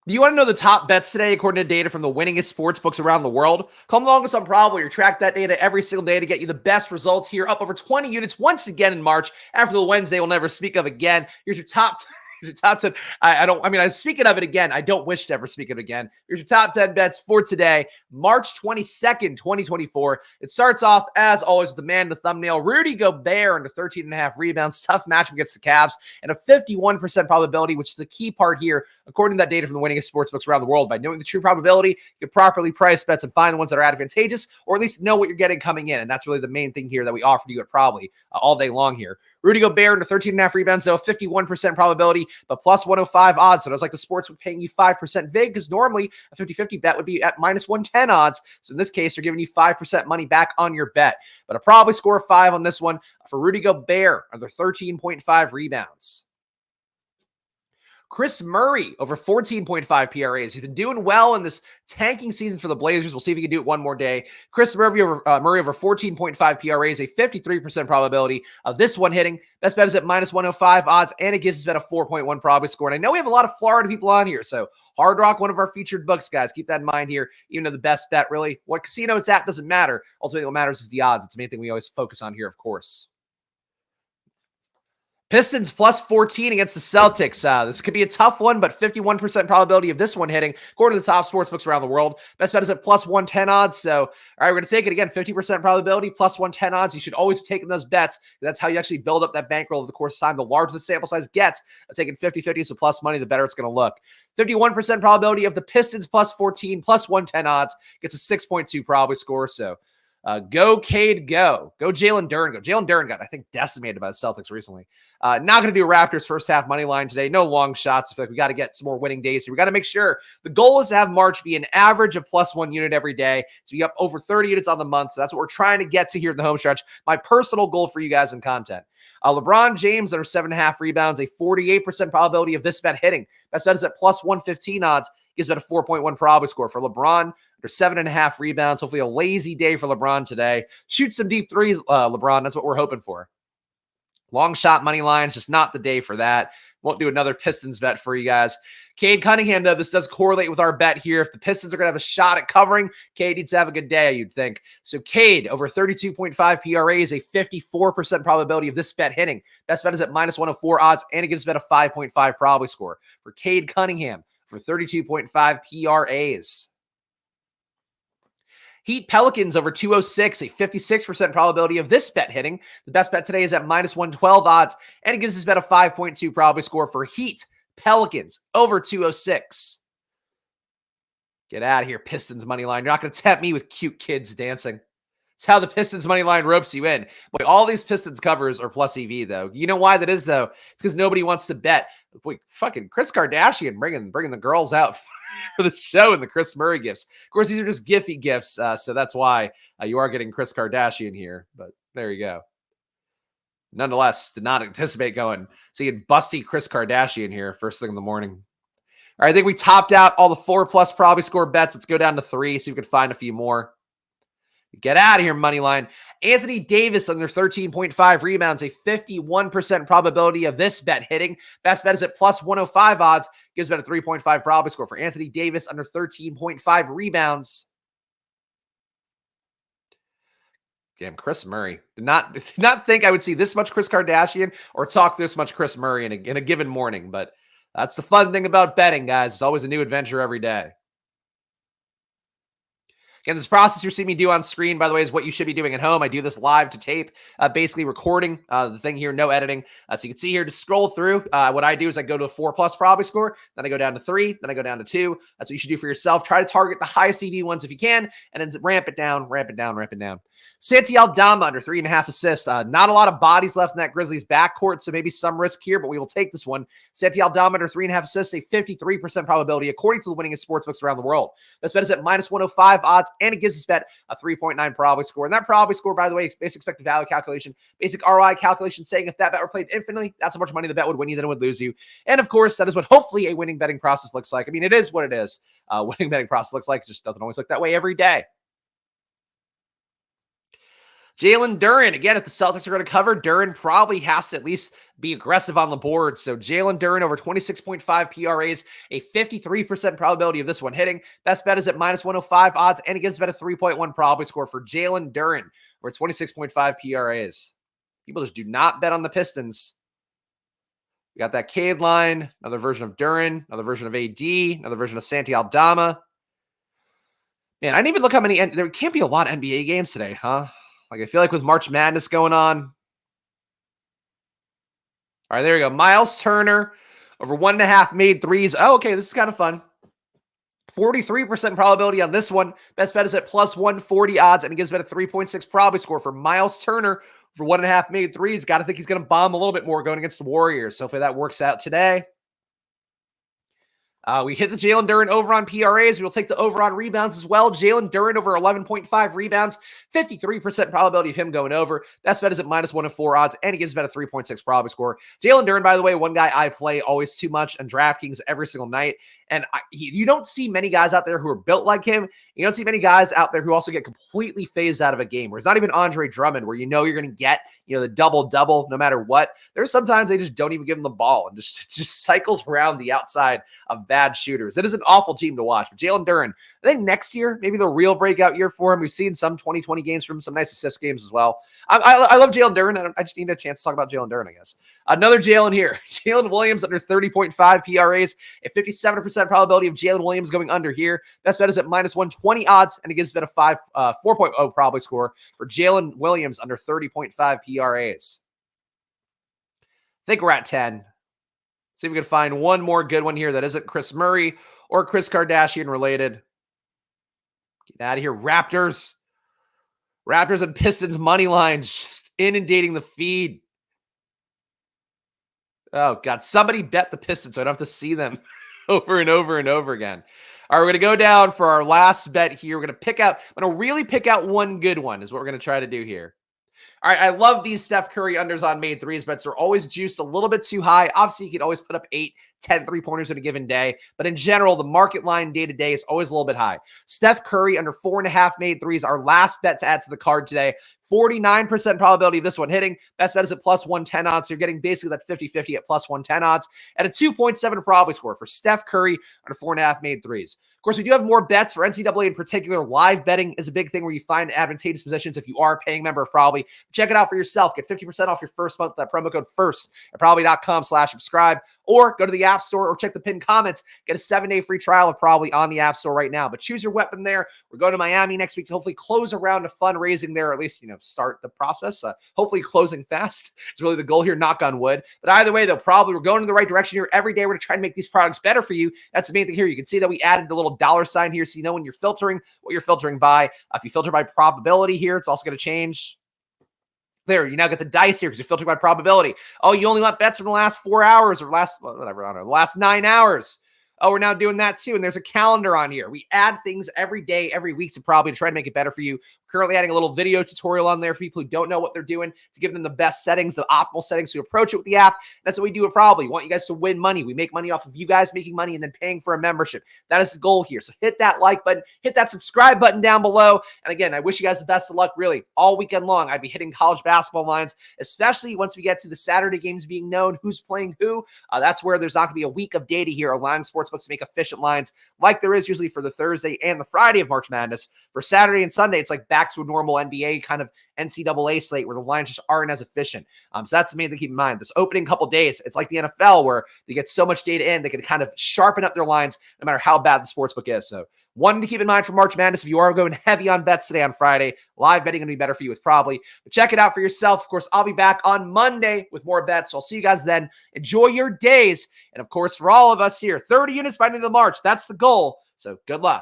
Do you want to know the top bets today according to data from the winningest sportsbooks around the world? Come along with some Probably or track that data every single day to get you the best results here, up over 20 units once again in March after the Wednesday we'll never speak of again. Here's your top Here's your top 10. I'm speaking of it again. I don't wish to ever speak of it again. Here's your top 10 bets for today, March 22nd, 2024. It starts off, as always, with the man in the thumbnail, Rudy Gobert, under 13.5 rebounds. Tough matchup against the Cavs, and a 51% probability, which is the key part here, according to that data from the winningest sportsbooks around the world. By knowing the true probability, you can properly price bets and find the ones that are advantageous, or at least know what you're getting coming in. And that's really the main thing here that we offer to you at Probably all day long here. Rudy Gobert under 13.5 rebounds, so a 51% probability, but plus 105 odds. So it's like the sports would paying you 5% vig, because normally a 50-50 bet would be at minus 110 odds. So in this case, they're giving you 5% money back on your bet. But a probably score of 5 on this one for Rudy Gobert under 13.5 rebounds. Chris Murray over 14.5 PRAs. He's been doing well in this tanking season for the Blazers. We'll see if he can do it one more day. Chris Murray over 14.5 PRAs, a 53% probability of this one hitting. Best bet is at minus 105 odds, and it gives us bet a 4.1 probability score. And I know we have a lot of Florida people on here, so Hard Rock, one of our featured books, guys. Keep that in mind here. Even though the best bet, really, what casino it's at doesn't matter. Ultimately, what matters is the odds. It's the main thing we always focus on here, of course. Pistons plus 14 against the Celtics. This could be a tough one, but 51% probability of this one hitting, according to the top sports books around the world. Best bet is at plus 110 odds. So, all right, we're going to take it again. 50% probability, plus 110 odds. You should always be taking those bets. That's how you actually build up that bankroll over the course of time. The larger the sample size gets, of taking 50-50, so plus money, the better it's going to look. 51% probability of the Pistons plus 14, plus 110 odds. Gets a 6.2 probability score. So, go Cade, go Jalen Duren, go. Jalen Duren got, I think, decimated by the Celtics recently. Not going to do Raptors first half money line today. No long shots. I feel like we got to get some more winning days here. We got to make sure the goal is to have March be an average of plus 1 unit every day, to be up over 30 units on the month. So that's what we're trying to get to here in the home stretch. My personal goal for you guys in content. LeBron James under 7.5 rebounds, a 48% probability of this bet hitting. Best bet is at plus 115 odds. Gives bet a 4.1 probability score for LeBron under 7.5 rebounds. Hopefully a lazy day for LeBron today. Shoot some deep threes, LeBron. That's what we're hoping for. Long shot money lines, just not the day for that. Won't do another Pistons bet for you guys. Cade Cunningham, though, this does correlate with our bet here. If the Pistons are going to have a shot at covering, Cade needs to have a good day, you'd think. So Cade, over 32.5 PRA, is a 54% probability of this bet hitting. Best bet is at minus 104 odds, and it gives bet a 5.5 probability score for Cade Cunningham for 32.5 PRAs. Heat Pelicans over 206, a 56% probability of this bet hitting. The best bet today is at minus 112 odds, and it gives this bet a 5.2 probability score for Heat Pelicans over 206. Get out of here, Pistons money line. You're not going to tempt me with cute kids dancing. It's how the Pistons money line ropes you in. Boy, all these Pistons covers are plus EV, though. You know why that is, though? It's because nobody wants to bet. Boy, fucking Kris Kardashian bringing the girls out for the show and the Chris Murray gifts. Of course, these are just Giphy gifts, so that's why you are getting Kris Kardashian here. But there you go. Nonetheless, did not anticipate seeing busty Kris Kardashian here first thing in the morning. All right, I think we topped out all the 4+ probably score bets. Let's go down to 3, see if we can find a few more. Get out of here, money line. Anthony Davis under 13.5 rebounds, a 51% probability of this bet hitting. Best bet is at plus 105 odds. Gives bet a 3.5 probability score for Anthony Davis under 13.5 rebounds. Damn, Chris Murray. Did not think I would see this much Kris Kardashian or talk this much Chris Murray in a given morning, but that's the fun thing about betting, guys. It's always a new adventure every day. Again, this process you're seeing me do on screen, by the way, is what you should be doing at home. I do this live to tape, basically recording the thing here, no editing. So you can see here, to scroll through, what I do is I go to a 4+ probability score, then I go down to 3, then I go down to 2. That's what you should do for yourself. Try to target the highest EV ones if you can, and then ramp it down, ramp it down, ramp it down. Santi Aldama under 3.5 assists. Not a lot of bodies left in that Grizzlies backcourt, so maybe some risk here, but we will take this one. Santi Aldama under 3.5 assists, a 53% probability, according to the winningest sportsbooks around the world. This bet is at minus 105 odds, and it gives this bet a 3.9 probability score. And that probability score, by the way, is basic expected value calculation, basic ROI calculation, saying if that bet were played infinitely, that's how much money the bet would win you, then it would lose you. And of course, that is what hopefully a winning betting process looks like. I mean, it is what it is. Winning betting process looks like. It just doesn't always look that way every day. Jalen Duren, again, if the Celtics are going to cover, Duren probably has to at least be aggressive on the board. So Jalen Duren over 26.5 PRAs, a 53% probability of this one hitting. Best bet is at minus 105 odds, and it gives bet a 3.1 probability score for Jalen Duren over 26.5 PRAs. People just do not bet on the Pistons. We got that Cade line, another version of Duren, another version of AD, another version of Santi Aldama. Man, I didn't even look how many, there can't be a lot of NBA games today, huh? Like, I feel like with March Madness going on. All right, there we go. Miles Turner over 1.5 made threes. Oh, okay, this is kind of fun. 43% probability on this one. Best bet is at plus 140 odds, and it gives bet a 3.6 probability score for Miles Turner for 1.5 made threes. Got to think he's going to bomb a little bit more going against the Warriors. So hopefully that works out today. We hit the Jalen Duren over on PRAs. We'll take the over on rebounds as well. Jalen Duren over 11.5 rebounds, 53% probability of him going over. Best bet is at minus 104 odds, and he gives bet a 3.6 probability score. Jalen Duren, by the way, one guy I play always too much on DraftKings every single night. And you don't see many guys out there who are built like him. You don't see many guys out there who also get completely phased out of a game, where it's not even Andre Drummond, where you know you're going to get the double-double no matter what. There's sometimes they just don't even give him the ball and just cycles around the outside of bad shooters. It is an awful team to watch. But Jalen Duren, I think next year, maybe the real breakout year for him. We've seen some 2020 games from him, some nice assist games as well. I love Jalen Duren. I just need a chance to talk about Jalen Duren, I guess. Another Jalen here. Jalen Williams under 30.5 PRAs, a 57% probability of Jalen Williams going under here. Best bet is at minus 120 odds, and it gives bet a 4.0 probability score for Jalen Williams under 30.5 PRAs. I think we're at 10. See if we can find one more good one here that isn't Chris Murray or Chris Kardashian related. Get out of here. Raptors and Pistons money lines just inundating the feed. Oh, God. Somebody bet the Pistons so I don't have to see them over and over and over again. All right, we're going to go down for our last bet here. We're going to really pick out one good one is what we're going to try to do here. All right, I love these Steph Curry unders on made threes bets. They're always juiced a little bit too high. Obviously, you could always put up 8, 10 three-pointers in a given day. But in general, the market line day-to-day is always a little bit high. Steph Curry under 4.5 made threes, our last bet to add to the card today. 49% probability of this one hitting. Best bet is at plus 110 odds. So you're getting basically that 50-50 at plus 110 odds. At a 2.7 probability score for Steph Curry under 4.5 made threes. Of course, we do have more bets for NCAA in particular. Live betting is a big thing where you find advantageous positions if you are a paying member of Probably. Check it out for yourself. Get 50% off your first month with that promo code FIRST at probably.com/subscribe, or go to the App Store or check the pinned comments. Get a 7-day free trial of Probably on the App Store right now. But choose your weapon there. We're going to Miami next week to hopefully close a round of fundraising there, or at least, start the process. Hopefully closing fast. It's really the goal here, knock on wood. But either way, though, Probably we're going in the right direction here. Every day we're going to try and make these products better for you. That's the main thing here. You can see that we added the little dollar sign here so you know when you're filtering, what you're filtering by. If you filter by probability here, it's also going to change. There, you now get the dice here because you're filtering by probability. Oh, you only want bets from the last 4 hours or the last 9 hours. Oh, we're now doing that too. And there's a calendar on here. We add things every day, every week to Probably to try to make it better for you. Currently adding a little video tutorial on there for people who don't know what they're doing to give them the best settings, the optimal settings to approach it with the app. That's what we do at Probably. We want you guys to win money. We make money off of you guys making money and then paying for a membership. That is the goal here. So hit that like button, hit that subscribe button down below. And again, I wish you guys the best of luck really all weekend long. I'd be hitting college basketball lines, especially once we get to the Saturday games being known who's playing who. That's where there's not going to be a week of data here, allowing sportsbooks to make efficient lines like there is usually for the Thursday and the Friday of March Madness. For Saturday and Sunday, it's like back to a normal NBA kind of NCAA slate where the lines just aren't as efficient. So that's the main thing to keep in mind. This opening couple days, it's like the NFL where they get so much data in, they can kind of sharpen up their lines no matter how bad the sportsbook is. So one to keep in mind for March Madness, if you are going heavy on bets today on Friday, live betting going to be better for you with Probably. But check it out for yourself. Of course, I'll be back on Monday with more bets. So I'll see you guys then. Enjoy your days. And of course, for all of us here, 30 units by the end of March. That's the goal. So good luck.